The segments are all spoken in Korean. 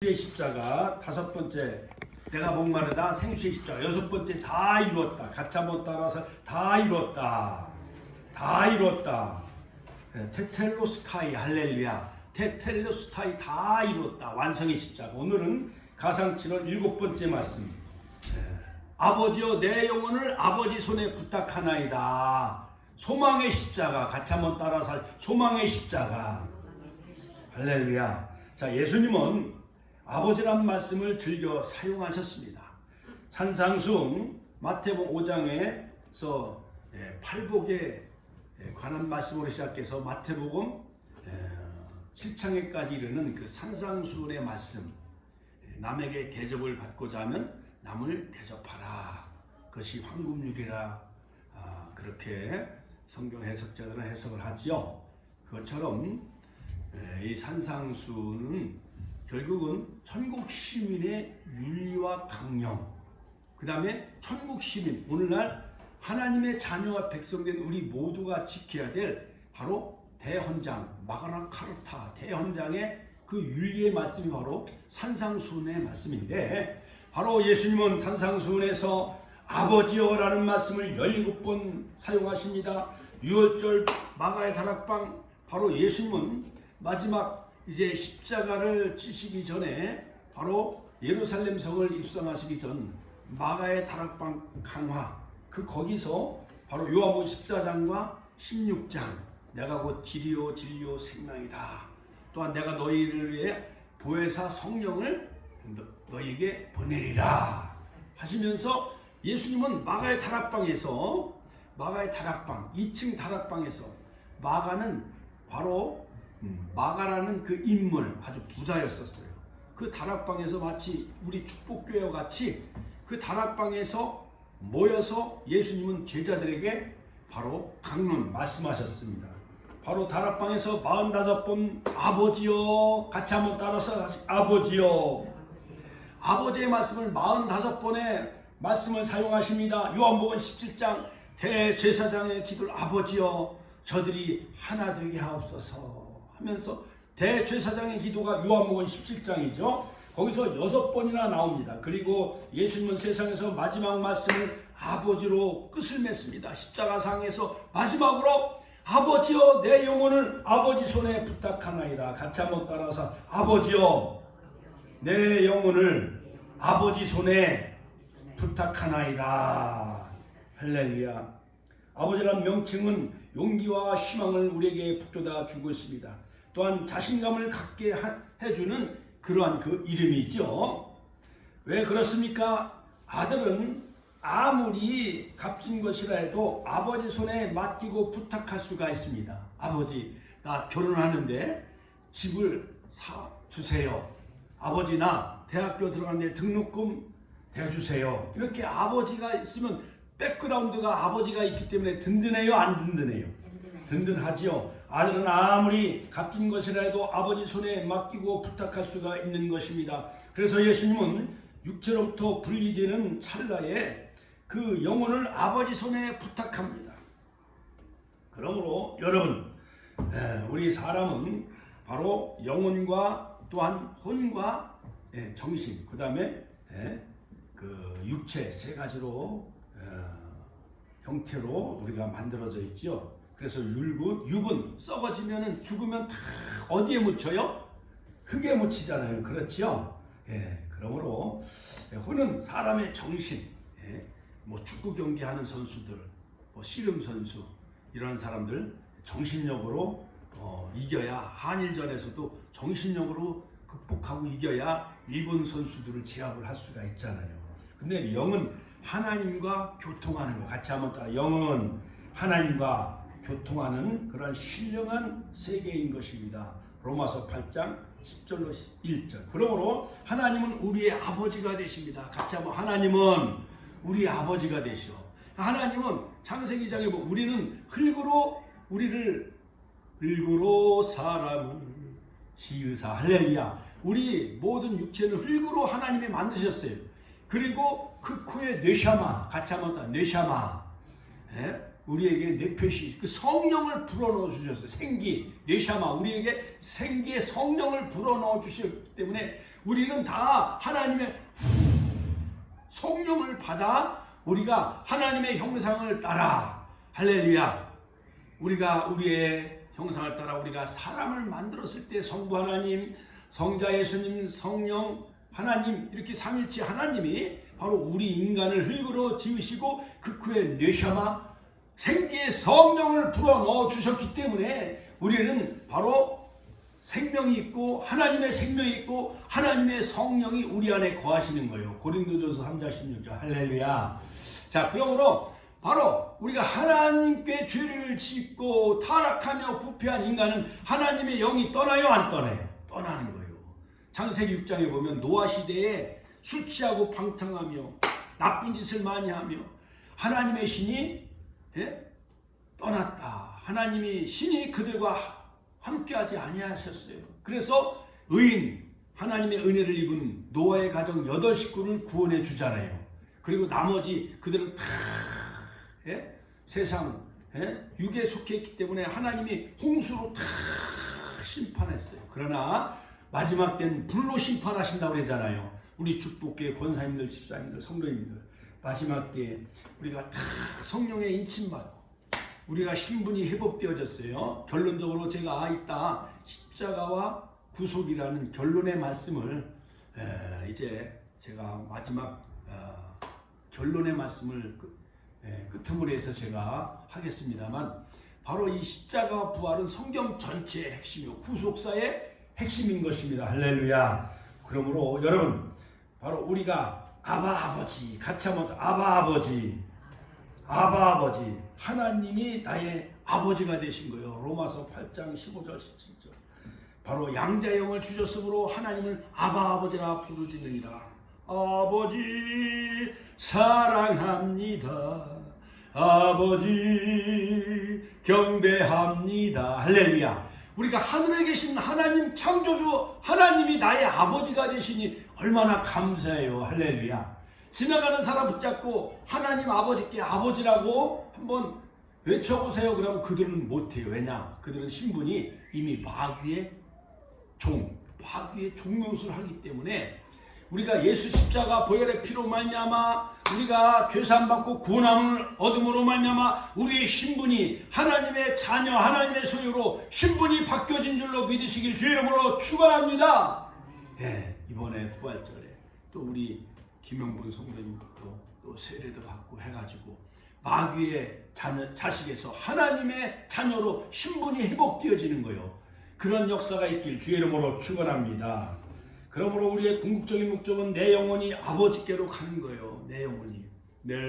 생수의 십자가, 다섯 번째 내가 목마르다 생수의 십자가, 여섯 번째 다 이루었다. 같이 한번 따라서 다 이루었다. 다 이루었다. 테텔로스타이 할렐루야. 테텔로스타이 다 이루었다. 완성의 십자가. 오늘은 가상 7월 일곱 번째 말씀. 아버지여 내 영혼을 아버지 손에 부탁하나이다. 소망의 십자가. 같이 한번 따라서 소망의 십자가. 할렐루야. 자, 예수님은 아버지란 말씀을 즐겨 사용하셨습니다. 산상수훈 마태복음 5장에서 팔복에 관한 말씀으로 시작해서 마태복음 7장에까지 이르는 그 산상수훈의 말씀, 남에게 대접을 받고자 하면 남을 대접하라. 그것이 황금률이라, 그렇게 성경 해석자들은 해석을 하지요. 그것처럼 이 산상수훈은 결국은 천국 시민의 윤리와 강령, 그 다음에 천국 시민, 오늘날 하나님의 자녀와 백성된 우리 모두가 지켜야 될 바로 대헌장, 마그나 카르타 대헌장의 그 윤리의 말씀이 바로 산상수훈의 말씀인데, 바로 예수님은 산상수훈에서 아버지여라는 말씀을 17번 사용하십니다. 유월절 마가의 다락방, 바로 예수님은 마지막 이제 십자가를 치시기 전에 바로 예루살렘 성을 입성하시기 전 마가의 다락방 강화, 그 거기서 바로 요한복음 14장과 16장, 내가 곧 길이요 진리요 생명이다. 또한 내가 너희를 위해 보혜사 성령을 너희에게 보내리라 하시면서, 예수님은 마가의 다락방에서, 마가의 다락방 2층 다락방에서, 마가는 바로 마가라는 그 인물, 아주 부자였었어요. 그 다락방에서 마치 우리 축복교회와 같이 그 다락방에서 모여서 예수님은 제자들에게 바로 강론 말씀하셨습니다. 바로 다락방에서 45번 아버지여, 같이 한번 따라서 아버지여, 아버지의 말씀을 45번의 말씀을 사용하십니다. 요한복음 17장 대제사장의 기도를 아버지여 저들이 하나 되게 하옵소서 하면서, 대제사장의 기도가 요한복음 17장이죠. 거기서 6번이나 나옵니다. 그리고 예수님은 세상에서 마지막 말씀을 아버지로 끝을 맺습니다. 십자가상에서 마지막으로 아버지여 내 영혼을 아버지 손에 부탁하나이다. 같이 한번 따라서 아버지여 내 영혼을 아버지 손에 부탁하나이다. 할렐루야. 아버지란 명칭은 용기와 희망을 우리에게 북돋아 주고 있습니다. 또한 자신감을 갖게 해주는 그러한 그 이름이죠. 왜 그렇습니까? 아들은 아무리 값진 것이라 해도 아버지 손에 맡기고 부탁할 수가 있습니다. 아버지, 나 결혼하는데 집을 사주세요. 아버지, 나 대학교 들어가는데 등록금 대주세요. 이렇게 아버지가 있으면 백그라운드가 아버지가 있기 때문에 든든해요, 안 든든해요? 든든하지요. 아들은 아무리 값진 것이라 해도 아버지 손에 맡기고 부탁할 수가 있는 것입니다. 그래서 예수님은 육체로부터 분리되는 찰나에 그 영혼을 아버지 손에 부탁합니다. 그러므로 여러분, 우리 사람은 바로 영혼과 또한 혼과 정신, 그 다음에 그 육체 세 가지로 형태로 우리가 만들어져 있죠. 그래서 육은 썩어지면 죽으면 다 어디에 묻혀요? 흙에 묻히잖아요. 그렇죠? 그러므로 혼은 사람의 정신, 뭐 축구 경기하는 선수들, 뭐 씨름 선수, 이런 사람들 정신력으로 이겨야, 한일전에서도 정신력으로 극복하고 이겨야 일본 선수들을 제압을 할 수가 있잖아요. 근데 영은 하나님과 교통하는 것, 같이 한번 따라, 영은 하나님과 교통하는 그런 신령한 세계인 것입니다. 로마서 8장 10절로 1절. 그러므로 하나님은 우리의 아버지가 되십니다. 같이 한번, 하나님은 우리 아버지가 되시오. 하나님은 창세기 장에 보면 우리는 흙으로 사람을 지으사, 할렐루야. 우리 모든 육체는 흙으로 하나님이 만드셨어요. 그리고 그 코에 뇌샤마, 같이 한번 더, 뇌샤마, 우리에게 뇌표시, 그 성령을 불어넣어 주셨어요. 생기, 뇌샤마, 우리에게 생기의 성령을 불어넣어 주셨기 때문에 우리는 다 하나님의 성령을 받아 우리가 하나님의 형상을 따라 할렐루야. 우리가 우리의 형상을 따라 우리가 사람을 만들었을 때 성부 하나님, 성자 예수님, 성령 하나님 이렇게 삼일체 하나님이 바로 우리 인간을 흙으로 지으시고 그 후에 뇌샤마 생기의 성령을 불어 넣어 주셨기 때문에 우리는 바로 생명이 있고 하나님의 생명이 있고 하나님의 성령이 우리 안에 거하시는 거예요. 고린도전서 3장 16절 할렐루야. 자, 그러므로 바로 우리가 하나님께 죄를 짓고 타락하며 부패한 인간은 하나님의 영이 떠나요, 안 떠나요? 떠나는 거예요. 창세기 6장에 보면 노아 시대에 술 취하고 방탕하며 나쁜 짓을 많이 하며 하나님의 신이 떠났다. 하나님이 신이 그들과 함께하지 아니하셨어요. 그래서 의인 하나님의 은혜를 입은 노아의 가정 8식구를 구원해 주잖아요. 그리고 나머지 그들은 다 세상 육에 속해 있기 때문에 하나님이 홍수로 다 심판했어요. 그러나 마지막 때는 불로 심판하신다고 그러잖아요. 우리 축복교회 권사님들, 집사님들, 성도님들 마지막 때에 우리가 다 성령의 인침받고 우리가 신분이 회복되어졌어요. 결론적으로 제가 이따 십자가와 구속이라는 결론의 말씀을 이제 제가 마지막 결론의 말씀을 끝으로 해서 제가 하겠습니다만 바로 이 십자가와 부활은 성경 전체의 핵심이요 구속사의 핵심인 것입니다. 할렐루야. 그러므로 여러분 바로 우리가 아바 아버지 같이 한번 아바 아버지 하나님이 나의 아버지가 되신 거예요. 로마서 8장 15절 17절 바로 양자영을 주셨으므로 하나님을 아바 아버지라 부르짖느니라. 아버지 사랑합니다. 아버지 경배합니다. 할렐루야. 우리가 하늘에 계신 하나님 창조주 하나님이 나의 아버지가 되시니 얼마나 감사해요. 할렐루야. 지나가는 사람 붙잡고 하나님 아버지께 아버지라고 한번 외쳐보세요. 그러면 그들은 못해요. 왜냐? 그들은 신분이 이미 마귀의 종노릇을 하기 때문에 우리가 예수 십자가 보혈의 피로 말미암아 우리가 죄사함 받고 구원함을 얻음으로 말미암아 우리의 신분이 하나님의 자녀 하나님의 소유로 신분이 바뀌어진 줄로 믿으시길 주의 이름으로 축원합니다. 이번에 부활절에 또 우리 김영분 성도님도 또 세례도 받고 해가지고 마귀의 자식에서 하나님의 자녀로 신분이 회복되어지는 거예요. 그런 역사가 있길 주의 이름으로 축원합니다. 그러므로 우리의 궁극적인 목적은 내 영혼이 아버지께로 가는 거예요. 내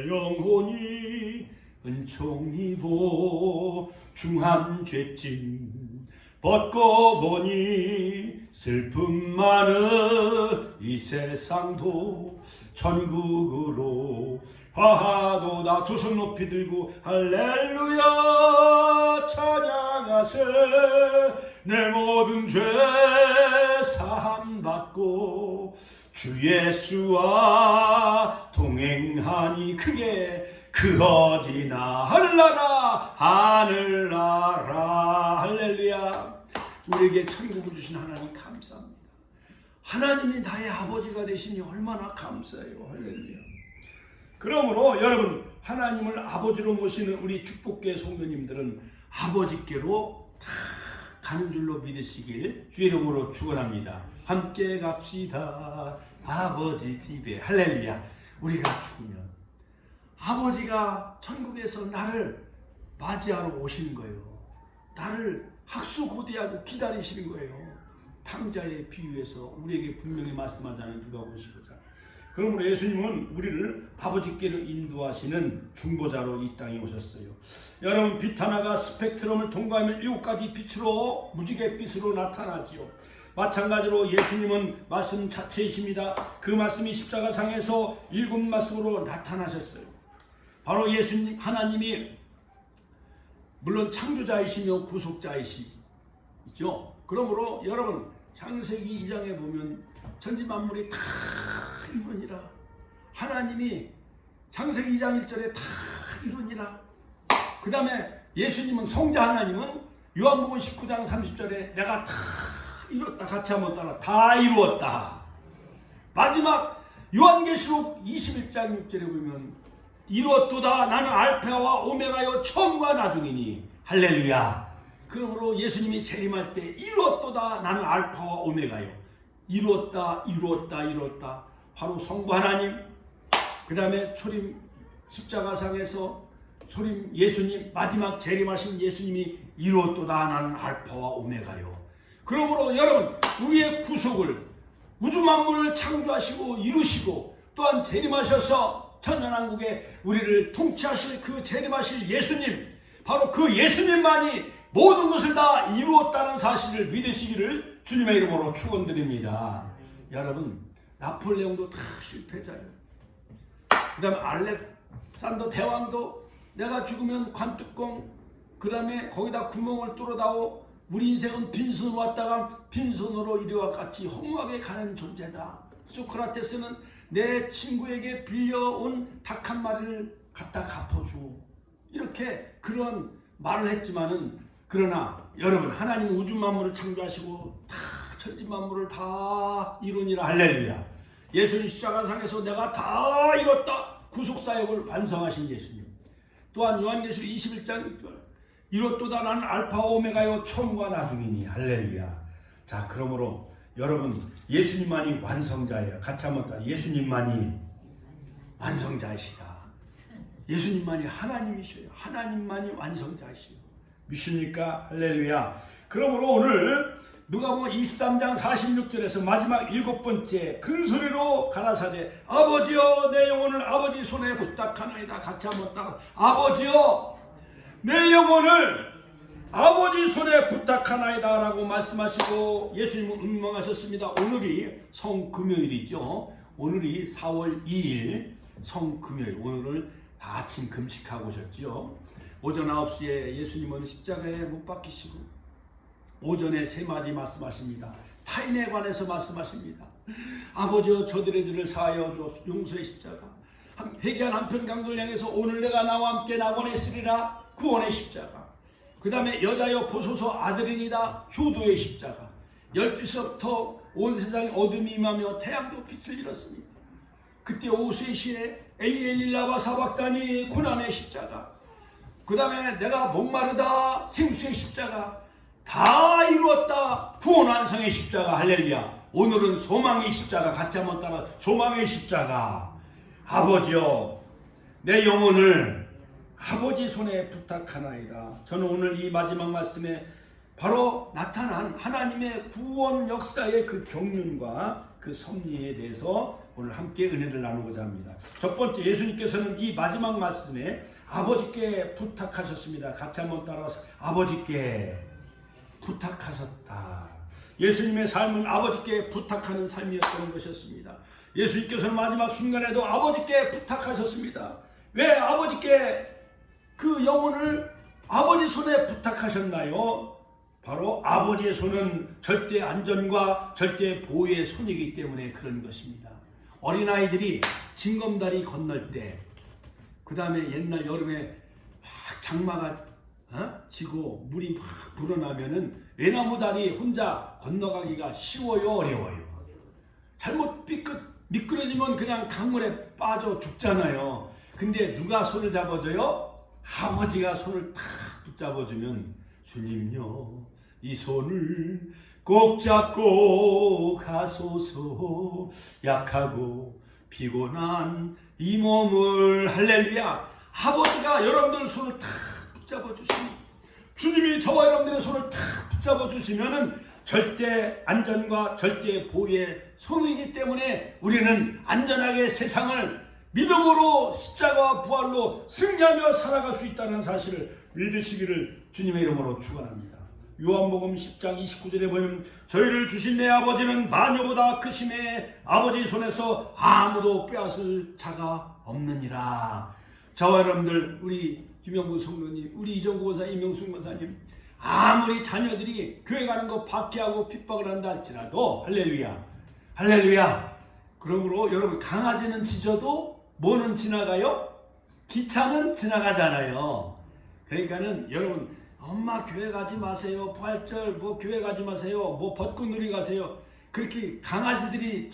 영혼이 은총 입어 중한 죄짐 벗고 보니 슬픔 많은 이 세상도 천국으로 화하도다. 두 손 높이 들고 할렐루야 찬양하세. 내 모든 죄 사함 받고 주 예수와 동행하니 그게 그 어디나 하늘나라 할렐루야. 우리에게 천국을 주신 하나님 감사합니다. 하나님이 나의 아버지가 되시니 얼마나 감사해요. 할렐루야. 그러므로 여러분 하나님을 아버지로 모시는 우리 축복교회 성도님들은 아버지께로 다 가는 줄로 믿으시길 주의 이름으로 축원합니다. 함께 갑시다. 아버지 집에 할렐루야. 우리가 죽으면 아버지가 천국에서 나를 맞이하러 오시는 거예요. 나를 학수고대하고 기다리시는 거예요. 탕자의 비유에서 우리에게 분명히 말씀하잖아요. 누가복음 15장. 그러므로 예수님은 우리를 아버지께로 인도하시는 중보자로 이 땅에 오셨어요. 여러분 빛 하나가 스펙트럼을 통과하면 7가지 빛으로 무지갯빛으로 나타나지요. 마찬가지로 예수님은 말씀 자체이십니다. 그 말씀이 십자가상에서 7말씀으로 나타나셨어요. 바로 예수님 하나님이 물론 창조자이시며 구속자이시죠. 그러므로 여러분 창세기 2장에 보면 천지만물이 다 이루니라. 하나님이 창세기 2장 1절에 다 이루니라. 그 다음에 예수님은 성자 하나님은 요한복음 19장 30절에 내가 다 이뤘다. 같이 한번 따라 다 이루었다. 마지막 요한계시록 21장 6절에 보면 이루었도다 나는 알파와 오메가요 처음과 나중이니 할렐루야. 그러므로 예수님이 재림할 때 이루었도다 나는 알파와 오메가요. 이루었다 이루었다 이루었다. 바로 성부 하나님, 그 다음에 초림 십자가상에서 초림 예수님, 마지막 재림하신 예수님이 이루었도다 나는 알파와 오메가요. 그러므로 여러분, 우리의 구속을 우주 만물을 창조하시고 이루시고 또한 재림하셔서 천년왕국에 우리를 통치하실 그 재림하실 예수님, 바로 그 예수님만이 모든 것을 다 이루었다는 사실을 믿으시기를 주님의 이름으로 축원드립니다. 여러분, 나폴레옹도 다 실패자예요. 그 다음에 알렉산더 대왕도 내가 죽으면 관뚜껑, 그 다음에 거기다 구멍을 뚫어다오. 우리 인생은 빈손으로 왔다가 빈손으로 이리와 같이 허무하게 가는 존재다. 소크라테스는 내 친구에게 빌려온 닭 한 마리를 갖다 갚아주고 이렇게 그런 말을 했지만은, 그러나 여러분, 하나님 우주 만물을 창조하시고 다 천지 만물을 다 이루니라. 할렐루야. 예수님 십자가상에서 내가 다 이뤘다. 구속사역을 완성하신 예수님. 또한 요한계시록 21장 6절 이뤘도다 나는 알파와 오메가요 처음과 나중이니. 할렐루야. 자, 그러므로 여러분, 예수님만이 완성자예요. 같이 한번 더. 예수님만이 완성자이시다. 예수님만이 하나님이셔요. 하나님만이 완성자이시요. 믿습니까? 할렐루야. 그러므로 오늘 누가복음 23장 46절에서 마지막 7번째 큰 소리로 가라사대 아버지여 내 영혼을 아버지 손에 부탁하나이다. 같이 한번 따라. 아버지여 내 영혼을 아버지 손에 부탁하나이다 라고 말씀하시고 예수님은 운명하셨습니다. 오늘이 성금요일이죠. 오늘이 4월 2일 성금요일. 오늘을 아침 금식하고 오셨죠. 오전 9시에 예수님은 십자가에 못 박히시고 오전에 세 마디 말씀하십니다. 타인에 관해서 말씀하십니다. 아버지여 저들의 죄를 사하여 주옵소서. 용서의 십자가. 회개한 한편 강도를 향해서 오늘 내가 나와 함께 낙원했으리라. 구원의 십자가. 그 다음에 여자여 보소서 아들이니다. 효도의 십자가. 12시부터 온 세상에 어둠이 임하며 태양도 빛을 잃었습니다. 그때 오후 3시에 엘리 엘리 라마 사박다니 고난의 십자가. 그 다음에 내가 목마르다. 생수의 십자가. 다 이루었다. 구원 완성의 십자가. 할렐루야. 오늘은 소망의 십자가. 같이 한번 따라. 소망의 십자가. 아버지여 내 영혼을 아버지 손에 부탁하나이다. 저는 오늘 이 마지막 말씀에 바로 나타난 하나님의 구원 역사의 그 경륜과 그 섭리에 대해서 오늘 함께 은혜를 나누고자 합니다. 첫 번째, 예수님께서는 이 마지막 말씀에 아버지께 부탁하셨습니다. 같이 한번 따라서. 아버지께 부탁하셨다. 예수님의 삶은 아버지께 부탁하는 삶이었던 것이었습니다. 예수님께서는 마지막 순간에도 아버지께 부탁하셨습니다. 왜 아버지께 그 영혼을 아버지 손에 부탁하셨나요? 바로 아버지의 손은 절대 안전과 절대 보호의 손이기 때문에 그런 것입니다. 어린아이들이 징검다리 건널 때, 그 다음에 옛날 여름에 막 장마가 지고 물이 막 불어나면은 외나무 다리 혼자 건너가기가 쉬워요, 어려워요? 잘못 미끄러지면 그냥 강물에 빠져 죽잖아요. 근데 누가 손을 잡아줘요? 아버지가 손을 탁 붙잡아주면, 주님요 이 손을 꼭 잡고 가소서. 약하고 피곤한 이 몸을. 할렐루야. 아버지가 여러분들 손을 탁 붙잡아 주시니, 주님이 저와 여러분들의 손을 탁 붙잡아 주시면은 절대 안전과 절대 보호의 손이기 때문에 우리는 안전하게 세상을 믿음으로 십자가와 부활로 승리하며 살아갈 수 있다는 사실을 믿으시기를 주님의 이름으로 축원합니다. 요한복음 10장 29절에 보면 저희를 주신 내 아버지는 마녀보다 크심에 아버지 손에서 아무도 빼앗을 자가 없느니라. 저와 여러분들, 우리 김영구 성도님, 우리 이정구 권사, 이명숙 권사님, 아무리 자녀들이 교회 가는 거 박해하고 핍박을 한다 할지라도, 할렐루야, 할렐루야. 그러므로 여러분, 강아지는 짖어도 뭐는 지나가요? 기차는 지나가잖아요. 그러니까는 여러분, 엄마 교회 가지 마세요, 부활절 뭐 교회 가지 마세요, 뭐 벚꽃놀이 가세요, 그렇게 강아지들이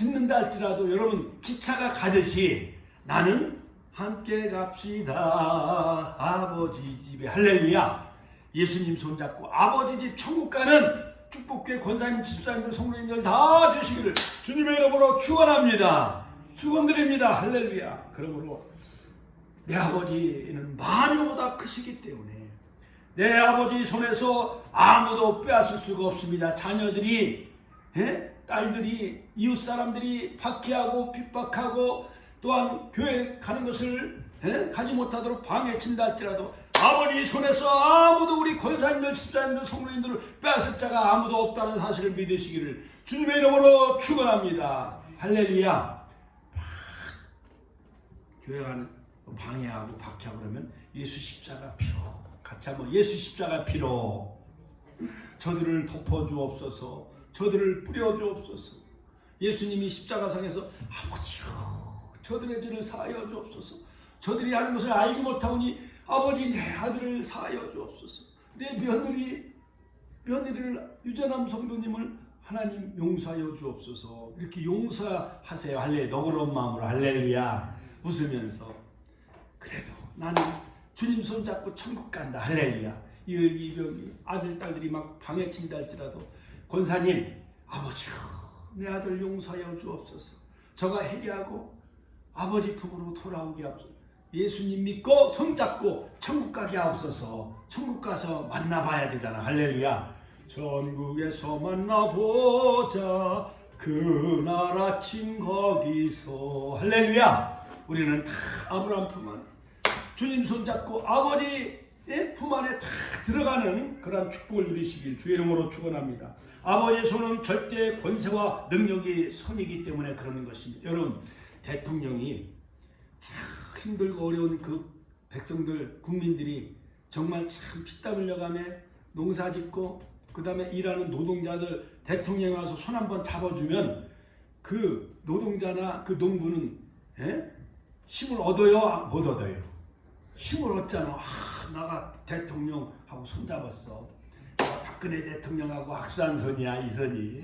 짓는다 할지라도 여러분 기차가 가듯이 나는 함께 갑시다 아버지 집에. 할렐루야. 예수님 손잡고 아버지 집 천국 가는 축복교회 권사님, 집사님들, 성도님들 다 되시기를 주님의 이름으로 축원합니다. 축원드립니다. 할렐루야. 그러므로 내 아버지는 마녀보다 크시기 때문에 내 아버지 손에서 아무도 빼앗을 수가 없습니다. 자녀들이, 딸들이, 이웃 사람들이 박해하고 핍박하고 또한 교회 가는 것을 가지 못하도록 방해친다 할지라도 아버지 손에서 아무도 우리 권사님들, 집사님들, 성도님들을 빼앗을 자가 아무도 없다는 사실을 믿으시기를 주님의 이름으로 축원합니다. 할렐루야. 교회 가는 방해하고 박해하고 그러면 예수 십자가 피로, 같이 한번 예수 십자가 피로 저들을 덮어주옵소서, 저들을 뿌려주옵소서. 예수님이 십자가상에서 아버지요 저들의 죄를 사하여 주옵소서. 저들이 하는 것을 알지 못하오니 아버지 내 아들을 사하여 주옵소서. 내 며느리를 유재남 성도님을 하나님 용서하여 주옵소서. 이렇게 용서하세요. 할렐루야. 너그러운 마음으로 할렐루야. 웃으면서 그래도 나는 주님 손잡고 천국 간다. 할렐루야. 이병이 아들 딸들이 막 방해친다 할지라도 권사님 아버지요 내 아들 용서하여 주옵소서. 저가 회개하고 아버지 품으로 돌아오게 하옵소서. 예수님 믿고 손잡고 천국 가게 하옵소서. 천국 가서 만나봐야 되잖아. 할렐루야. 천국에서 만나보자 그날 아침 거기서. 할렐루야. 우리는 다 아브라함 품 안에 주님 손잡고 아버지 품 안에 다 들어가는 그런 축복을 누리시길 주의 이름으로 축원합니다. 아버지의 손은 절대 권세와 능력이 손이기 때문에 그러는 것입니다. 여러분 대통령이 참 힘들고 어려운 그 백성들 국민들이 정말 참 피땀 흘려가며 농사짓고 그 다음에 일하는 노동자들 대통령이 와서 손 한번 잡아주면 그 노동자나 그 농부는 힘을 얻어요? 못 얻어요? 힘을 얻잖아. 나가 대통령하고 손잡았어. 박근혜 대통령하고 악수한 손이야 이 손이.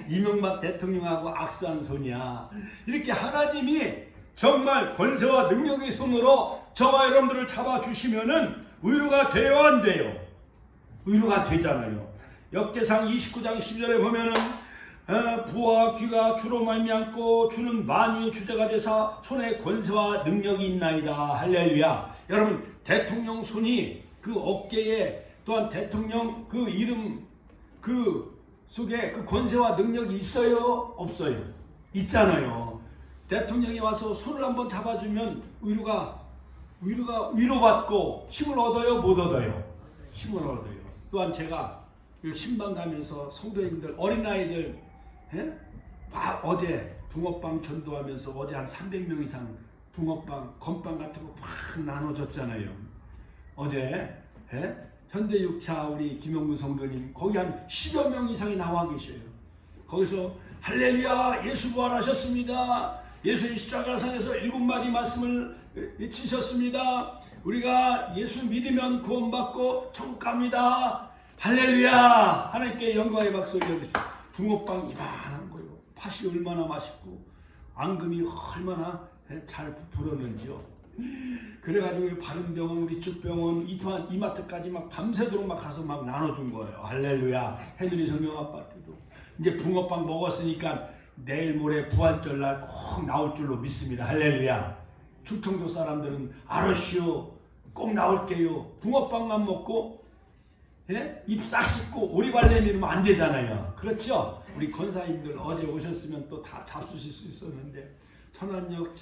이명박 대통령하고 악수한 손이야. 이렇게 하나님이 정말 권세와 능력의 손으로 저와 여러분들을 잡아주시면은 위로가 돼요 안 돼요? 위로가 되잖아요. 역대상 29장 10절에 보면은 부와 귀가 주로 말미암고 주는 만유의 주제가 되사 손에 권세와 능력이 있나이다. 할렐루야. 여러분 대통령 손이 그 어깨에 또한 대통령 그 이름 그 속에 그 권세와 능력이 있어요? 없어요? 있잖아요. 대통령이 와서 손을 한번 잡아주면 위로받고 힘을 얻어요? 못 얻어요? 힘을 얻어요. 또한 제가 신방 가면서 성도님들 어린아이들 어제 붕어빵 전도하면서 어제 한 300명 이상 붕어빵 건빵 같은 거 팍 나눠줬잖아요. 어제 현대육차 우리 김영구 성도님 거기 한 10여 명 이상이 나와 계셔요. 거기서 할렐루야 예수 부활하셨습니다. 예수님 십자가상에서 7마디 말씀을 외치셨습니다. 우리가 예수 믿으면 구원받고 천국 갑니다. 할렐루야. 하나님께 영광의 박수를 드립시다. 붕어빵 이만한 거요. 팥이 얼마나 맛있고 앙금이 얼마나 잘 부풀었는지요. 그래가지고 바른병원 우리 쭉병원 이마트까지 막 밤새도록 막 가서 막 나눠준 거예요. 할렐루야. 해누리 성경 아파트도 이제 붕어빵 먹었으니까 내일 모레 부활절날 꼭 나올 줄로 믿습니다. 할렐루야. 충청도 사람들은 알았시오 꼭 나올게요. 붕어빵만 먹고 입 싹 씻고 오리발레 미루면 안 되잖아요. 그렇죠? 우리 권사님들 어제 오셨으면 또 다 잡수실 수 있었는데 천안역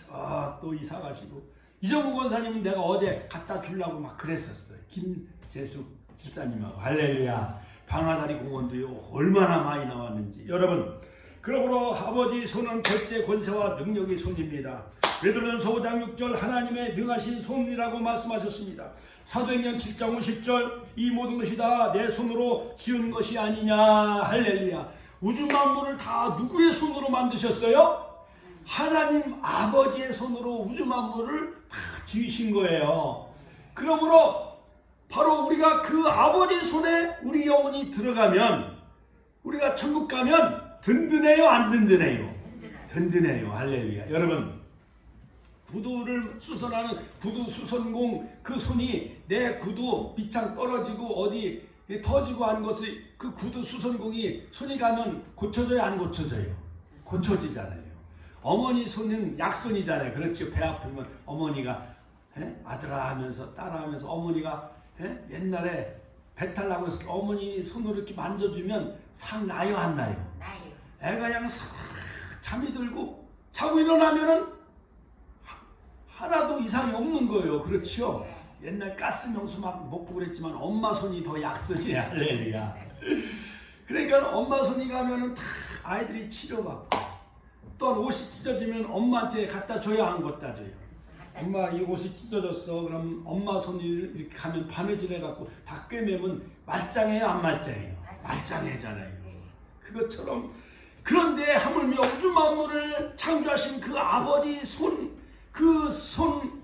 또 이사 가시고 이정구 권사님은 내가 어제 갖다 주려고 막 그랬었어요. 김재숙 집사님하고. 할렐루야. 방아다리 공원도요 얼마나 많이 나왔는지. 여러분 그러므로 아버지 손은 절대 권세와 능력의 손입니다. 베드로전서 5장 6절 하나님의 능하신 손이라고 말씀하셨습니다. 사도행전 7장 50절 이 모든 것이 다 내 손으로 지은 것이 아니냐. 할렐루야. 우주 만물을 다 누구의 손으로 만드셨어요? 하나님 아버지의 손으로 우주 만물을 다 지으신 거예요. 그러므로 바로 우리가 그 아버지 손에 우리 영혼이 들어가면 우리가 천국 가면 든든해요 안 든든해요? 든든해요. 할렐루야. 여러분, 구두를 수선하는 구두 수선공 그 손이 내 구두 밑창 떨어지고 어디 터지고 한 것이 그 구두 수선공이 손이 가면 고쳐져요, 안 고쳐져요? 고쳐지잖아요. 어머니 손은 약손이잖아요. 그렇죠. 배 아프면 어머니가 아들아 하면서 따라 하면서 어머니가 옛날에 배탈 나고 어머니 손으로 이렇게 만져주면 상 나요, 안 나요? 나요. 애가 그냥 잠이 들고 자고 일어나면은 하나도 이상이 없는 거예요. 그렇죠? 옛날 가스 명수 막 먹고 그랬지만 엄마 손이 더 약손이 할렐루야. 그러니까 엄마 손이 가면은 다 아이들이 치료받고 또 옷이 찢어지면 엄마한테 갖다 줘야 안 갖다 줘요. 엄마 이 옷이 찢어졌어. 그럼 엄마 손이 이렇게 가면 바느질 해갖고 다 꿰매면 말짱해요, 안 말짱해요? 말짱해잖아요. 그것처럼 그런데 하물며 우주 만물을 창조하신 그 아버지 손, 그 손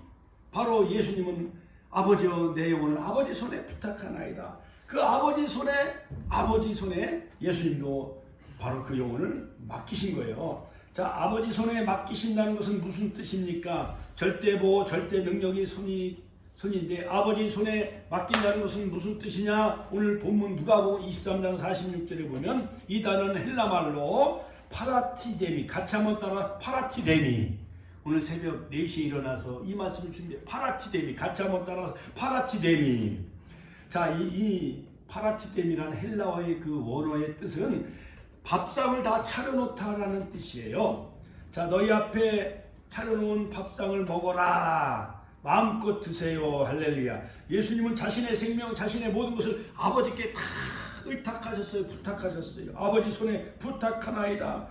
바로 예수님은 아버지여 내 영혼을 아버지 손에 부탁하나이다. 그 아버지 손에 예수님도 바로 그 영혼을 맡기신 거예요. 자, 아버지 손에 맡기신다는 것은 무슨 뜻입니까? 절대보호, 절대 능력이 손인데 아버지 손에 맡긴다는 것은 무슨 뜻이냐? 오늘 본문 누가복음 23장 46절에 보면 이 단어는 헬라말로 파라티데미, 같이 한번 따라 파라티데미. 오늘 새벽 4시에 일어나서 이 말씀을 준비해. 파라티데미, 같이 한번 따라서 파라티데미. 자, 이 파라티데미라는 헬라어의 그 원어의 뜻은 밥상을 다 차려놓다라는 뜻이에요. 자, 너희 앞에 차려놓은 밥상을 먹어라. 마음껏 드세요. 할렐루야. 예수님은 자신의 생명, 자신의 모든 것을 아버지께 다 의탁하셨어요. 부탁하셨어요. 아버지 손에 부탁하나이다.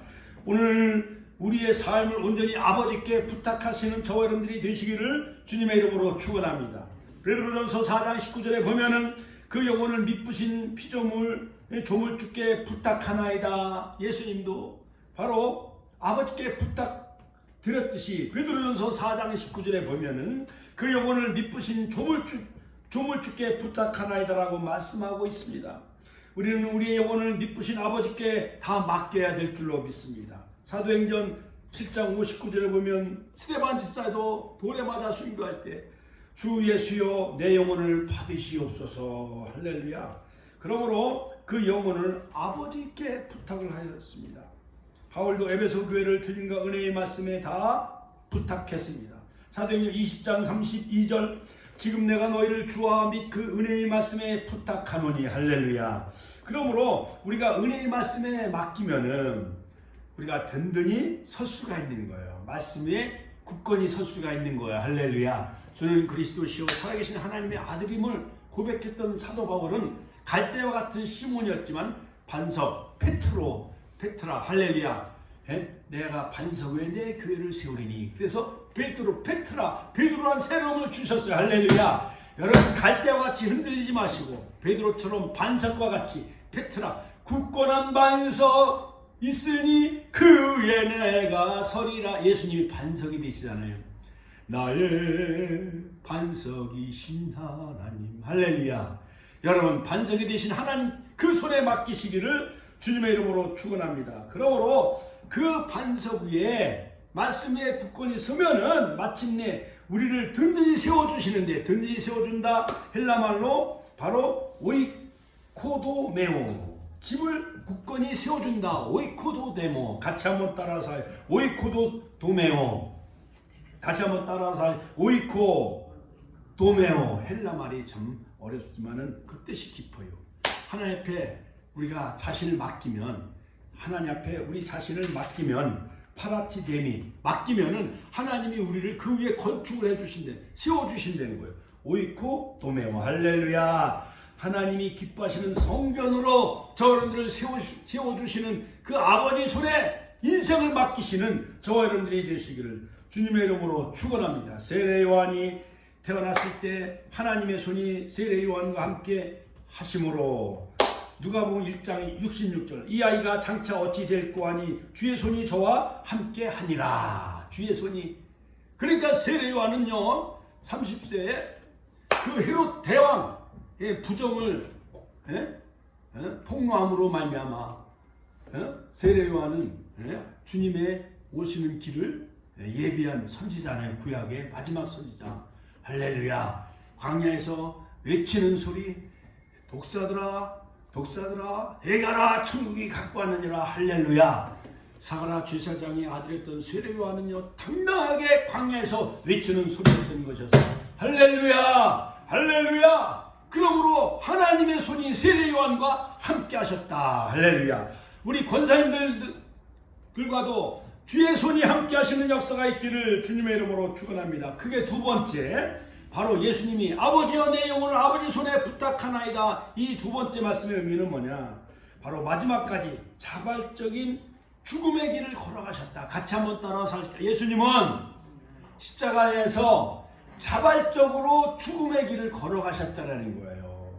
오늘 우리의 삶을 온전히 아버지께 부탁하시는 저와 여러분들이 되시기를 주님의 이름으로 축원합니다. 베드로전서 4장 19절에 보면은 그 영혼을 미쁘신 피조물 조물주께 부탁하나이다. 예수님도 바로 아버지께 부탁드렸듯이 베드로전서 4장 19절에 보면은 그 영혼을 미쁘신 조물주께 부탁하나이다라고 말씀하고 있습니다. 우리는 우리의 영혼을 미쁘신 아버지께 다 맡겨야 될 줄로 믿습니다. 사도행전 7장 59절에 보면 스데반 집사도 돌에 맞아 순교할 때 주 예수여 내 영혼을 받으시옵소서. 할렐루야. 그러므로 그 영혼을 아버지께 부탁을 하였습니다. 바울도 에베소 교회를 주님과 은혜의 말씀에 다 부탁했습니다. 사도행전 20장 32절 지금 내가 너희를 주와 및 그 은혜의 말씀에 부탁하노니. 할렐루야. 그러므로 우리가 은혜의 말씀에 맡기면은 우리가 든든히 설 수가 있는 거예요. 말씀에 굳건히 설 수가 있는 거예요. 할렐루야. 주는 그리스도시요 살아계신 하나님의 아들임을 고백했던 사도 바울은 갈대와 같은 시몬이었지만 반석 페트라 할렐루야. 내가 반석 위에 내 교회를 세우리니. 그래서 베드로란 새로움을 주셨어요. 할렐루야. 여러분 갈대와 같이 흔들리지 마시고 베드로처럼 반석과 같이 페트라 굳건한 반석 있으니 그 위에 내가 서리라. 예수님이 반석이 되시잖아요. 나의 반석이신 하나님. 할렐루야. 여러분 반석이 되신 하나님 그 손에 맡기시기를 주님의 이름으로 축원합니다. 그러므로 그 반석 위에 말씀 위에 굳건히 서면은 마침내 우리를 든든히 세워주시는데, 든든히 세워준다 헬라말로 바로 오이코도메오, 집을 굳건히 세워준다. 오이코도데모. 같이 한번 따라서 오이코도도메오. 다시 한번 따라서 오이코도메오. 헬라말이 참 어렵지만은 그 뜻이 깊어요. 하나님 앞에 우리가 자신을 맡기면, 하나님 앞에 우리 자신을 맡기면, 파라티데미 맡기면은 하나님이 우리를 그 위에 건축을 해주신대, 세워주신다는 거예요. 오이코 도메오. 할렐루야. 하나님이 기뻐하시는 성전으로 저여러분들을 세워주시는 그 아버지 손에 인생을 맡기시는 저와 여러분들이 되시기를 주님의 이름으로 축원합니다. 세례 요한이 태어났을 때 하나님의 손이 세례 요한과 함께 하심으로 누가복음 1장 66절 이 아이가 장차 어찌 될꼬 하니 주의 손이 저와 함께 하니라. 주의 손이. 그러니까 세례 요한은요 30세에 그 헤롯 대왕의 부정을 폭로함으로 말미암아 세례 요한은 주님의 오시는 길을 예비한 선지자잖아요. 구약의 마지막 선지자. 할렐루야. 광야에서 외치는 소리, 독사들아 독사들아 해가라 천국이 갖고 왔느니라. 할렐루야. 사가랴 제사장의 아들이었던 세례요한은요 당당하게 광야에서 외치는 소리였던 것이었어요. 할렐루야 할렐루야. 그러므로 하나님의 손이 세례요한과 함께 하셨다. 할렐루야. 우리 권사님들과도 주의 손이 함께 하시는 역사가 있기를 주님의 이름으로 축원합니다. 그게 두 번째, 바로 예수님이 아버지여 내 영혼을 아버지 손에 부탁하나이다. 이 두 번째 말씀의 의미는 뭐냐? 바로 마지막까지 자발적인 죽음의 길을 걸어가셨다. 같이 한번 따라서 할게요. 예수님은 십자가에서 자발적으로 죽음의 길을 걸어가셨다는 거예요.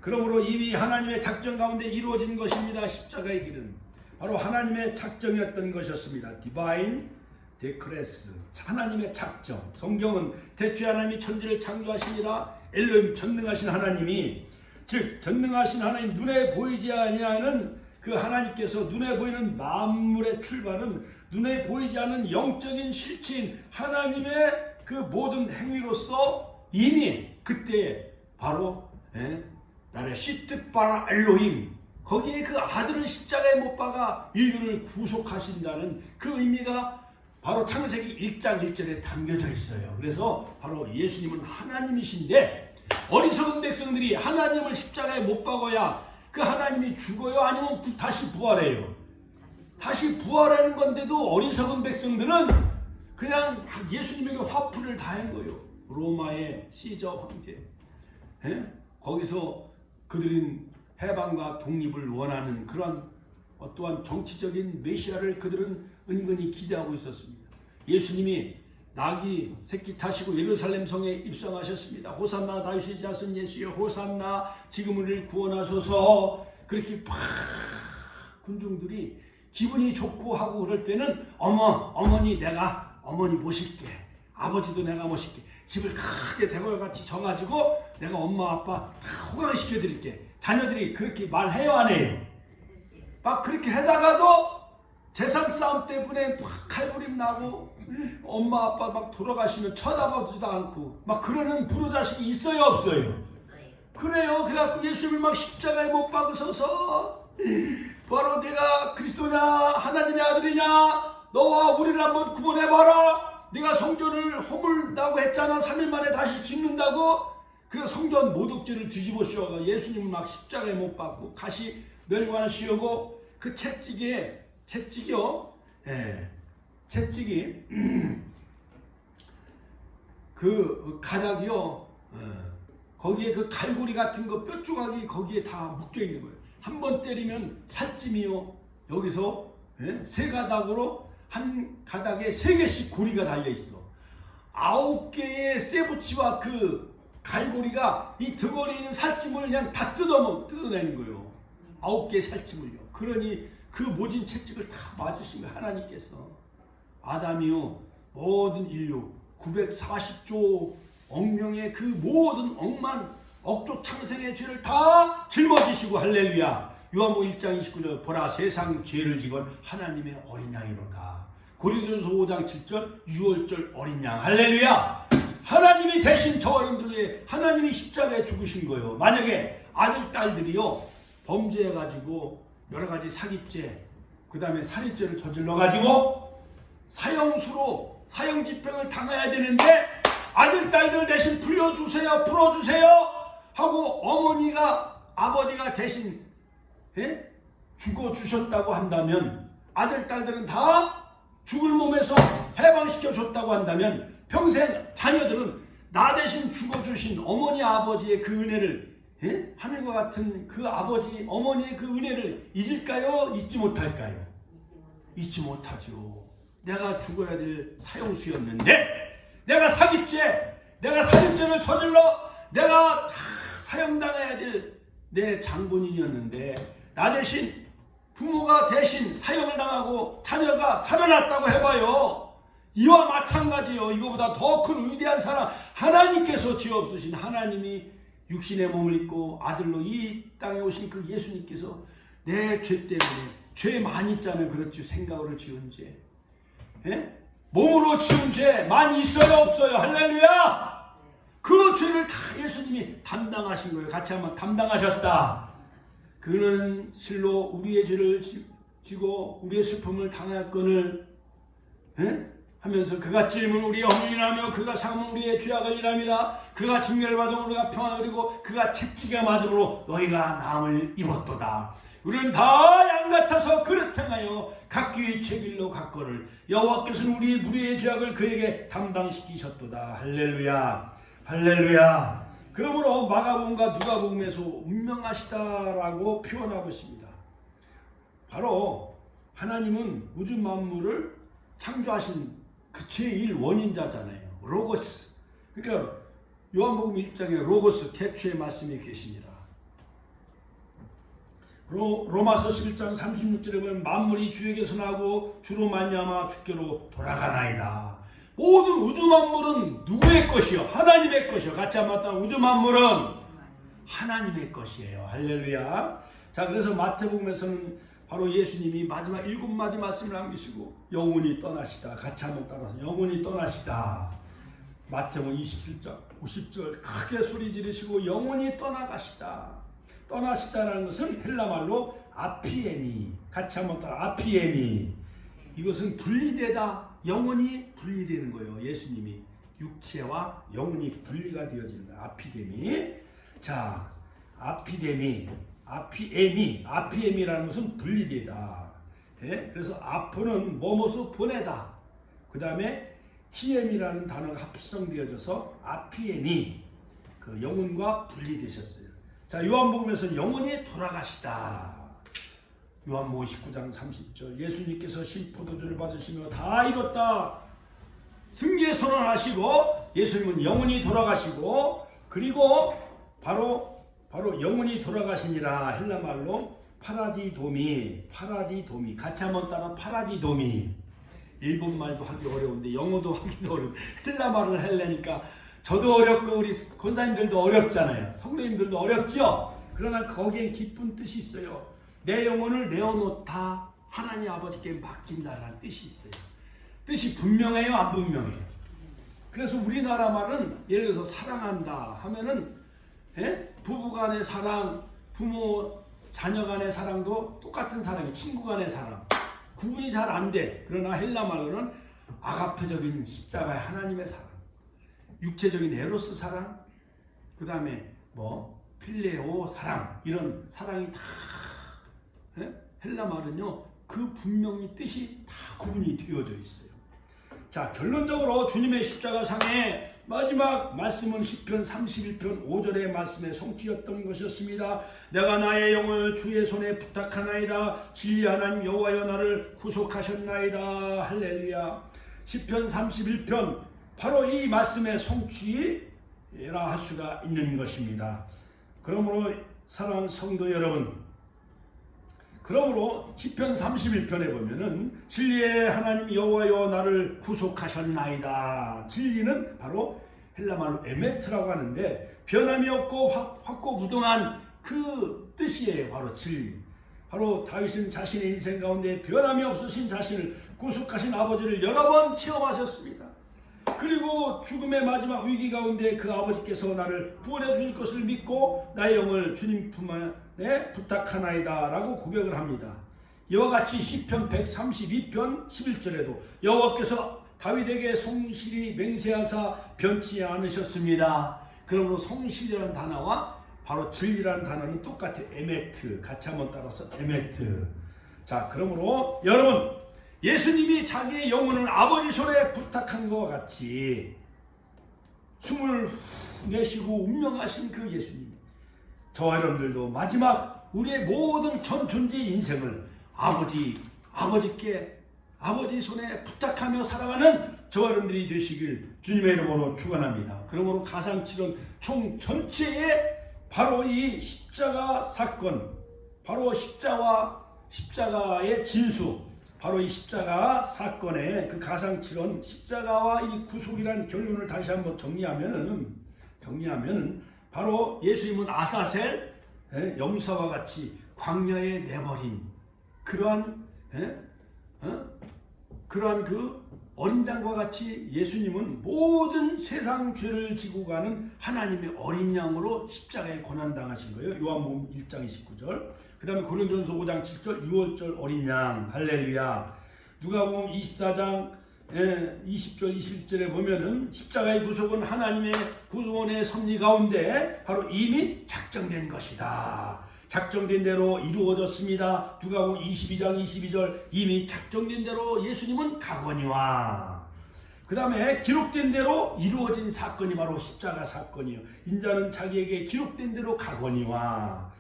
그러므로 이미 하나님의 작정 가운데 이루어진 것입니다. 십자가의 길은 바로 하나님의 작정이었던 것이었습니다. 디바인 데크레스, 하나님의 작정. 성경은 대초에 하나님이 천지를 창조하시니라. 엘로힘, 전능하신 하나님이, 즉 전능하신 하나님, 눈에 보이지 아니하는 그 하나님께서, 눈에 보이는 만물의 출발은 눈에 보이지 않는 영적인 실체인 하나님의 그 모든 행위로서 이미 그때 바로 나를 시트바라 엘로힘, 거기에 그 아들을 십자가에 못 박아 인류를 구속하신다는 그 의미가 바로 창세기 1장 1절에 담겨져 있어요. 그래서 바로 예수님은 하나님이신데 어리석은 백성들이 하나님을 십자가에 못 박아야 그 하나님이 죽어요? 아니면 다시 부활해요? 다시 부활하는 건데도 어리석은 백성들은 그냥 예수님에게 화풀이를 다 한 거예요. 로마의 시저 황제, 거기서 그들은 해방과 독립을 원하는 그런 또한 정치적인 메시아를 그들은 은근히 기대하고 있었습니다. 예수님이 나귀 새끼 타시고 예루살렘 성에 입성하셨습니다. 호산나 다윗의 자손 예수여 호산나 지금 우리를 구원하소서. 그렇게 팍 군중들이 기분이 좋고 하고 그럴 때는 어머니 내가 어머니 모실게, 아버지도 내가 모실게, 집을 크게 대궐같이 져가지고 내가 엄마 아빠 다 호강시켜 드릴게. 자녀들이 그렇게 말해요 안 해요? 막 그렇게 하다가도 재산 싸움 때문에 막 칼부림 나고 엄마 아빠 막 돌아가시면 쳐다보지도 않고 막 그러는 불효자식이 있어요 없어요? 그래요. 그래갖고 예수님을 막 십자가에 못 박으셔서 바로 내가 그리스도냐 하나님의 아들이냐 너와 우리를 한번 구원해봐라. 네가 성전을 허물다고 했잖아. 3일 만에 다시 짓는다고. 그래서 성전 모독죄를 뒤집어 씌워가 예수님을 막 십자가에 못 박고 가시 멸관을 씌우고 그 채찍이요. 채찍이 그 가닥이요. 거기에 그 갈고리 같은 거 뼈 조각이 거기에 다 묶여 있는 거예요. 한 번 때리면 살찜이요. 여기서 세 가닥으로 한 가닥에 3개씩 고리가 달려 있어. 9개의 쇠붙이와 그 갈고리가 이 덩어리에 있는 살찜을 그냥 다 뜯어내는 거예요. 9개의 살찜을요. 그러니 그 모진 채찍을 다 맞으신 거예요. 하나님께서. 아담이요 모든 인류 940조 억명의 그 모든 억조 창생의 죄를 다 짊어지시고 할렐루야. 요한복음 1장 29절 보라 세상 죄를 지건 하나님의 어린 양이로다. 고린도전서 5장 7절 유월절 어린 양 할렐루야. 하나님이 대신 저 어른들 위해 하나님이 십자가에 죽으신 거예요. 만약에 아들 딸들이요 범죄해가지고 여러가지 사기죄 그 다음에 살인죄를 저질러가지고 사형수로 사형집행을 당해야 되는데 아들 딸들 대신 풀어주세요 하고 어머니가 아버지가 대신 죽어주셨다고 한다면 아들 딸들은 다 죽을 몸에서 해방시켜 줬다고 한다면 평생 자녀들은 나 대신 죽어주신 어머니 아버지의 그 은혜를 하늘과 같은 그 아버지 어머니의 그 은혜를 잊을까요? 잊지 못할까요? 잊지 못하죠. 내가 죽어야 될 사형수였는데 내가 사기죄 내가 살인죄를 저질러 내가 사형당해야 될 내 장본인이었는데 나 대신 부모가 대신 사형을 당하고 자녀가 살아났다고 해봐요. 이와 마찬가지요. 이거보다 더 큰 위대한 사랑 하나님께서 지어없으신 하나님이 육신의 몸을 입고 아들로 이 땅에 오신 그 예수님께서 내 죄 때문에 죄 많이 있잖아요. 그렇죠. 생각으로 지은 죄 몸으로 지은 죄 많이 있어요, 없어요? 할렐루야! 그 죄를 다 예수님이 담당하신 거예요. 같이 한번 담당하셨다. 그는 실로 우리의 죄를 지고 우리의 슬픔을 당하였거늘 하면서 그가 찔림은 우리의 허물이라며 그가 상함은 우리의 죄악을 일함이라. 그가 징렬받음으로 우리가 평안을 누리고 그가 채찍에 맞음으로 너희가 나음을 입었도다. 우리는 다 양같아서 그릇 행하여 각기 죄 길로 갔거늘 여호와께서는 우리 무리의 죄악을 그에게 담당시키셨도다. 할렐루야, 할렐루야. 그러므로 마가복음과 누가복음에서 운명하시다라고 표현하고 있습니다. 바로 하나님은 우주 만물을 창조하신 그 제1 원인자잖아요. 로고스. 그러니까 요한복음 1장에 로고스 태초의 말씀이 계십니다. 로마서 11장 36절에 보면 만물이 주에게서 나고 주로 말미암아 주께로 돌아가나이다. 모든 우주 만물은 누구의 것이요? 하나님의 것이요. 같이 한번 따라 우주 만물은 하나님의 것이에요. 할렐루야. 자, 그래서 마태복음에서는 바로 예수님이 마지막 7마디 말씀을 남기시고 영원히 떠나시다. 같이 한번 따라서 영원히 떠나시다. 마태복음 27장 50절 크게 소리 지르시고 영원히 떠나가시다. 떠나시다라는 것은 헬라말로 아피에미. 같이 한번 따라 아피에미. 이것은 분리되다. 영원히 분리되는 거예요. 예수님이 육체와 영혼이 분리가 되어지는 거예요. 아피데미. 자, 아피에미라는 것은 분리되다. 그래서 아포는 뭐뭐서 보내다. 그 다음에 히엠이라는 단어가 합성되어져서 아피에미, 그 영혼과 분리되셨어요. 자, 요한복음에서는 영원히 돌아가시다. 요한복음 19장 30절 예수님께서 신포도주를 받으시며 다 이뤘다 승리의 선언하시고 예수님은 영원히 돌아가시고 그리고 바로 영원히 돌아가시니라. 헬라말로 파라디도미 같이 한번 따라 파라디도미. 일본말도 하기 어려운데 영어도 하기도 어려워. 헬라말을 하려니까 저도 어렵고 우리 권사님들도 어렵잖아요. 성도님들도 어렵죠. 그러나 거기에 깊은 뜻이 있어요. 내 영혼을 내어놓다 하나님 아버지께 맡긴다라는 뜻이 있어요. 뜻이 분명해요, 안 분명해요? 그래서 우리나라 말은 예를 들어서 사랑한다 하면은 부부 간의 사랑, 부모 자녀 간의 사랑도 똑같은 사랑이에요. 친구 간의 사랑 구분이 잘 안 돼. 그러나 헬라 말로는 아가페적인 십자가의 하나님의 사랑, 육체적인 에로스 사랑, 그 다음에 필레오 사랑, 이런 사랑이 다 헬라 말은요 그 분명히 뜻이 다 구분이 되어져 있어요. 자, 결론적으로 주님의 십자가상의 마지막 말씀은 시편 31편 5절의 말씀의 성취였던 것이었습니다. 내가 나의 영을 주의 손에 부탁하나이다. 진리 하나님 여호와여 나를 구속하셨나이다. 할렐루야. 시편 31편 바로 이 말씀의 성취라 할 수가 있는 것입니다. 그러므로 사랑하는 성도 여러분, 그러므로 시편 31편에 보면은 진리의 하나님 여호와여 나를 구속하셨나이다. 진리는 바로 헬라말로 에메트라고 하는데 변함이 없고 확고부동한 그 뜻이에요. 바로 진리. 바로 다윗은 자신의 인생 가운데 변함이 없으신 자신을 구속하신 아버지를 여러 번 체험하셨습니다. 그리고 죽음의 마지막 위기 가운데 그 아버지께서 나를 구원해 주실 것을 믿고 나의 영을 주님 품 안에 부탁하나이다 라고 고백을 합니다. 이와 같이 시편 132편 11절에도 여호와께서 다윗에게 성실히 맹세하사 변치 않으셨습니다. 그러므로 성실이라는 단어와 바로 진리라는 단어는 똑같아요. 에메트. 같이 한번 따라서 에메트. 자, 그러므로 여러분, 예수님이 자기의 영혼을 아버지 손에 부탁한 것과 같이 숨을 내쉬고 운명하신 그 예수님, 저와 여러분들도 마지막 우리의 모든 전 존재의 인생을 아버지께 아버지 손에 부탁하며 살아가는 저와 여러분들이 되시길 주님의 이름으로 축원합니다. 그러므로 가상칠언 총 전체에 바로 이 십자가 사건, 바로 십자가의 진수, 바로 이 십자가 사건의 그 가상칠언, 십자가와 이 구속이라는 결론을 다시 한번 정리하면은 바로 예수님은 아사셀 염사와 같이 광야에 내버린 그러한 그 어린 양과 같이 예수님은 모든 세상 죄를 지고 가는 하나님의 어린 양으로 십자가에 고난당하신 거예요. 요한복음 1장 29절. 그 다음에 고린도전서 5장 7절 유월절 어린 양 할렐루야. 누가복음 24장 20절 21절에 보면은 십자가의 구속은 하나님의 구원의 섭리 가운데 바로 이미 작정된 것이다. 작정된 대로 이루어졌습니다. 누가복음 22장 22절 이미 작정된 대로 예수님은 가거니와. 그 다음에 기록된 대로 이루어진 사건이 바로 십자가 사건이에요. 인자는 자기에게 기록된 대로 가거니와.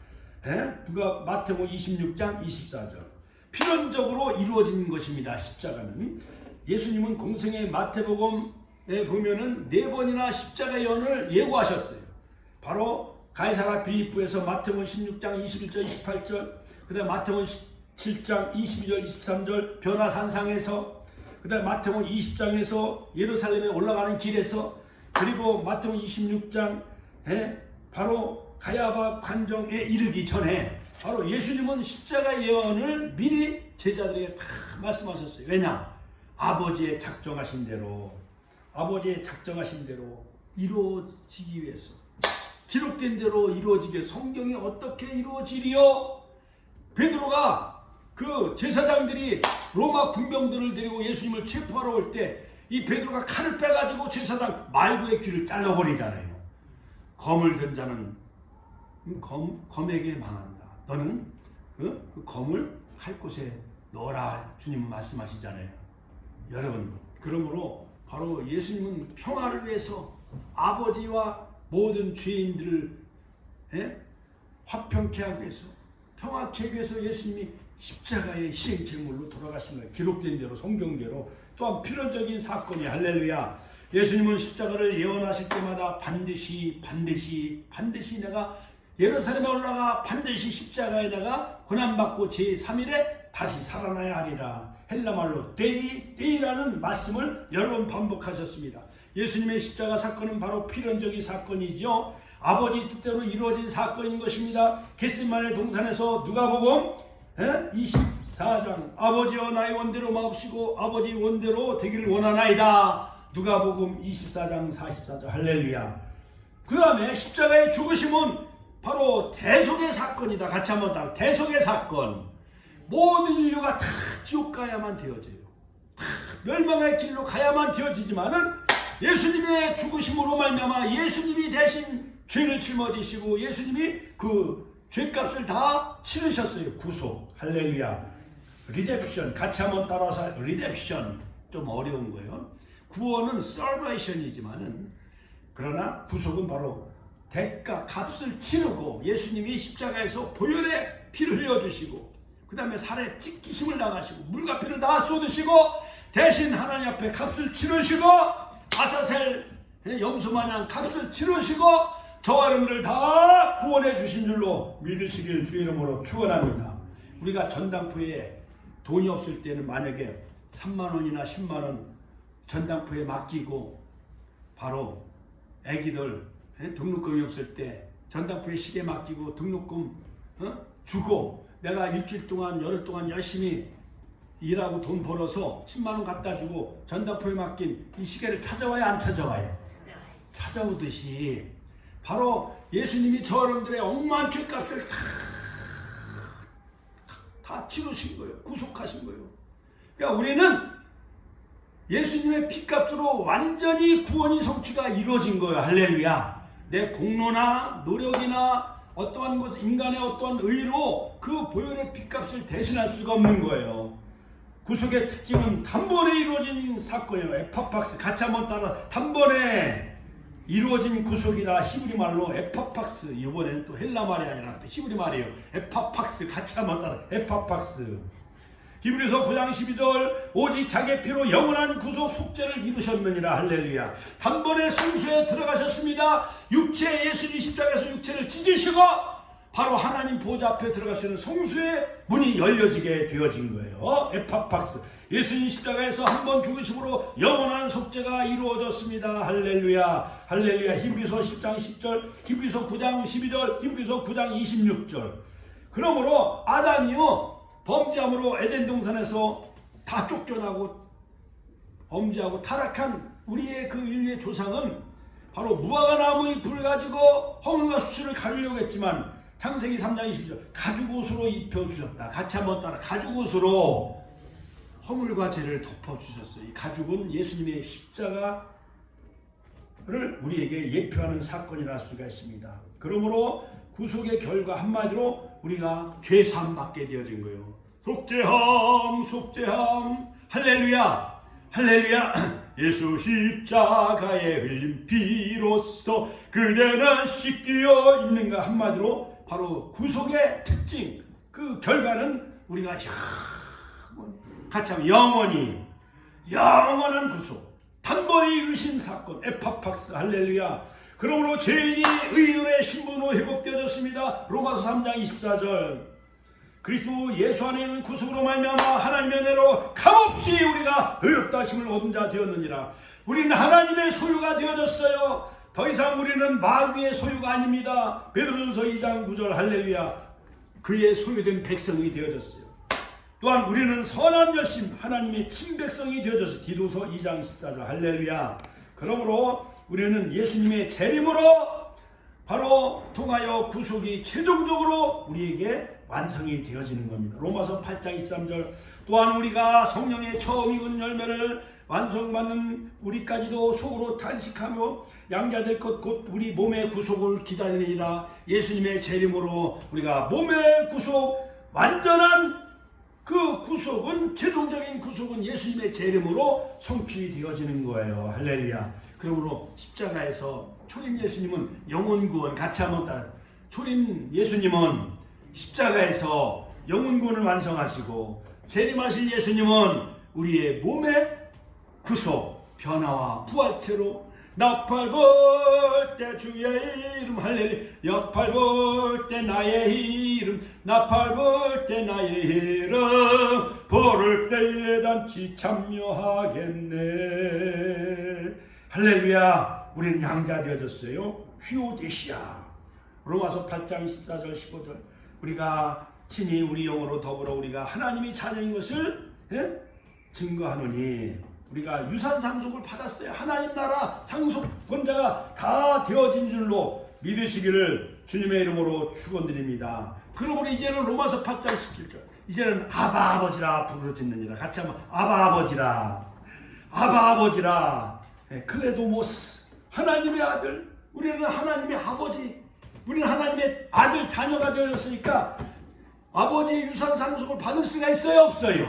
누가 마태복음 26장 24절 필연적으로 이루어진 것입니다. 십자가는. 예수님은 공생의 마태복음에 보면은 4번이나 십자가의 연을 예고하셨어요. 바로 가이사랴 빌립보에서 마태복음 16장 21절 28절, 그 다음에 마태복음 17장 22절 23절 변화산상에서, 그 다음에 마태복음 20장에서 예루살렘에 올라가는 길에서, 그리고 마태복음 26장에 바로 가야바 관정에 이르기 전에 바로 예수님은 십자가 예언을 미리 제자들에게 다 말씀하셨어요. 왜냐? 아버지의 작정하신 대로, 아버지의 작정하신 대로 이루어지기 위해서, 기록된 대로 이루어지게. 성경이 어떻게 이루어지리요? 베드로가 그 제사장들이 로마 군병들을 데리고 예수님을 체포하러 올 때 이 베드로가 칼을 빼가지고 제사장 말구의 귀를 잘라버리잖아요. 검을 든 자는 검에게 망한다. 너는 그 검을 칼 곳에 넣어라. 주님은 말씀하시잖아요. 여러분, 그러므로 바로 예수님은 평화를 위해서 아버지와 모든 죄인들을 화평케 하기 위해서, 평화케 하기 위해서 예수님이 십자가의 희생제물로 돌아가신 거예요. 기록된 대로, 성경대로. 또한 필연적인 사건이 할렐루야. 예수님은 십자가를 예언하실 때마다 반드시 내가 예루살렘에 올라가 반드시 십자가에 내가 고난받고 제3일에 다시 살아나야 하리라. 헬라말로 데이라는 말씀을 여러 번 반복하셨습니다. 예수님의 십자가 사건은 바로 필연적인 사건이죠. 아버지 뜻대로 이루어진 사건인 것입니다. 겟세마네 동산에서 누가복음 24장 아버지여 나의 원대로 마옵시고 아버지 원대로 되기를 원하나이다. 누가복음 24장 44절 할렐루야. 그 다음에 십자가의 죽으심은 바로 대속의 사건이다. 같이 한번 따라. 대속의 사건. 모든 인류가 다 지옥 가야만 되어져요. 다 멸망의 길로 가야만 되어지지만은 예수님의 죽으심으로 말미암아 예수님이 대신 죄를 짊어지시고 예수님이 그 죄값을 다 치르셨어요. 구속. 할렐루야. 리뎀션. 같이 한번 따라서. 리뎀션. 좀 어려운 거예요. 구원은 salvation이지만은 그러나 구속은 바로 대가, 값을 치르고 예수님이 십자가에서 보혈의 피를 흘려주시고 그 다음에 살에 찢기심을 당하시고 물과 피를 다 쏟으시고 대신 하나님 앞에 값을 치르시고 아사셀 염소마냥 값을 치르시고 저와 여러분들 다 구원해 주신 줄로 믿으시길 주의 이름으로 축원합니다. 우리가 전당포에 돈이 없을 때는 만약에 3만 원이나 10만 원 전당포에 맡기고 바로 애기들 등록금이 없을 때 전당포에 시계 맡기고 등록금 주고 내가 일주일 동안 열흘 동안 열심히 일하고 돈 벌어서 10만 원 갖다 주고 전당포에 맡긴 이 시계를 찾아와야 안 찾아와요? 찾아오듯이 바로 예수님이 저 여러분들의 억만 죄값을 다 치르신 거예요. 구속하신 거예요. 그러니까 우리는 예수님의 피값으로 완전히 구원이 성취가 이루어진 거예요. 할렐루야. 내 공로나 노력이나 어떠한 것, 인간의 어떠한 의로 그 보혈의 피값을 대신할 수가 없는 거예요. 구속의 특징은 단번에 이루어진 사건이에요. 에파팍스. 같이 한번 따라. 단번에 이루어진 구속이다. 히브리 말로 에파팍스. 이번에는 또 헬라 말이 아니라 또 히브리 말이에요. 에파팍스. 같이 한번 따라. 에파팍스. 히브리서 9장 12절 오직 자기 피로 영원한 구속 속죄를 이루셨느니라. 할렐루야. 단번에 성소에 들어가셨습니다. 육체 예수님 십자가에서 육체를 찢으시고 바로 하나님 보좌 앞에 들어가시는 성소의 문이 열려지게 되어진 거예요. 에파팍스. 예수님 십자가에서 한 번 죽으심으로 영원한 속죄가 이루어졌습니다. 할렐루야. 할렐루야. 히브리서 10장 10절, 히브리서 9장 12절, 히브리서 9장 26절. 그러므로 아담이요 범죄함으로 에덴 동산에서 다 쫓겨나고 범죄하고 타락한 우리의 그 인류의 조상은 바로 무화과 나무의 불 가지고 허물과 수치를 가리려고 했지만 창세기 3장 22절 가죽옷으로 입혀주셨다. 같이 한번 따라 가죽옷으로 허물과 죄를 덮어주셨어요. 이 가죽은 예수님의 십자가를 우리에게 예표하는 사건이라 할 수가 있습니다. 그러므로 구속의 결과 한마디로 우리가 죄사함 받게 되어진 거예요. 속죄함 속죄함 할렐루야 할렐루야. 예수 십자가에 흘린 피로써 그대는 씻기어 있는가. 한마디로 바로 구속의 특징, 그 결과는 우리가 같이 하면 영원한 구속, 단번에 이루신 사건, 에파팍스 할렐루야. 그러므로 죄인이 의인의 신분으로 회복되어졌습니다. 로마서 3장 24절 그리스도 예수 안에는 구속으로 말미암아 하나님의 은혜로 값없이 우리가 의롭다 하심을 얻은 자 되었느니라. 우리는 하나님의 소유가 되어졌어요. 더 이상 우리는 마귀의 소유가 아닙니다. 베드로전서 2장 9절 할렐루야. 그의 소유된 백성이 되어졌어요. 또한 우리는 선한 열심 하나님의 친백성이 되어져서 디도서 2장 14절 할렐루야. 그러므로 우리는 예수님의 재림으로 바로 통하여 구속이 최종적으로 우리에게 완성이 되어지는 겁니다. 로마서 8장 23절 또한 우리가 성령의 처음 익은 열매를 완성받는 우리까지도 속으로 탄식하며 양자될 것 곧 우리 몸의 구속을 기다리리라. 예수님의 재림으로 우리가 몸의 구속, 완전한 그 구속은, 최종적인 구속은 예수님의 재림으로 성취 되어지는 거예요. 할렐루야. 그러므로 십자가에서 초림 예수님은 영혼구원, 같이 한번 따라 초림 예수님은 십자가에서 영혼구원을 완성하시고 재림하실 예수님은 우리의 몸의 구속, 변화와 부활체로 나팔 불 때 주의 이름 할렐루야. 나팔 불 때 나의 이름, 나팔 불 때 나의 이름, 부를 때에 잔치 참여하겠네. 할렐루야. 우리는 양자 되어졌어요. 휘오데시아. 로마서 8장 14절 15절 우리가 친히 우리 영으로 더불어 우리가 하나님의 자녀인 것을 증거하노니 우리가 유산 상속을 받았어요. 하나님 나라 상속권자가 다 되어진 줄로 믿으시기를 주님의 이름으로 축원드립니다. 그러므로 이제는 로마서 8장 17절 이제는 아바 아버지라 부르짖느니라. 같이 한번 아바 아버지라, 아바 아버지라. 클레도모스, 하나님의 아들. 우리는 하나님의 아버지, 우리는 하나님의 아들 자녀가 되었으니까 아버지의 유산 상속을 받을 수가 있어요, 없어요?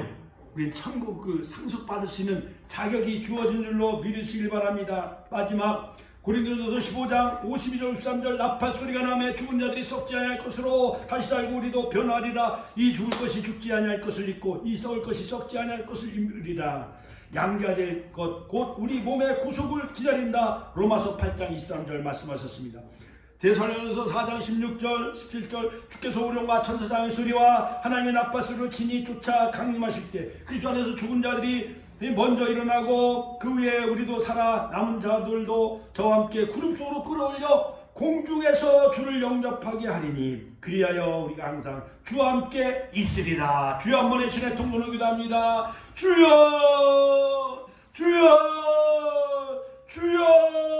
우리는 천국 그 상속 받을 수 있는 자격이 주어진 줄로 믿으시길 바랍니다. 마지막 고린도전서 15장 52절 53절 나팔 소리가 나매 죽은 자들이 썩지 아니할 것으로 다시 살고 우리도 변화하리라. 이 죽을 것이 죽지 아니할 것을 잊고 이 썩을 것이 썩지 아니할 것을 입으리라. 양자될 것 곧 우리 몸의 구속을 기다린다. 로마서 8장 23절 말씀하셨습니다. 데살로니가서 4장 16절 17절 주께서 우령과 천사장의 소리와 하나님의 나팔소리로 친히 쫓아 강림하실 때 그리스도 안에서 죽은 자들이 먼저 일어나고 그 위에 우리도 살아 남은 자들도 저와 함께 구름 속으로 끌어올려 공중에서 주를 영접하게 하리니 그리하여 우리가 항상 주와 함께 있으리라. 주여 한 번의 신의 통로로 기도합니다. 주여 주여 주여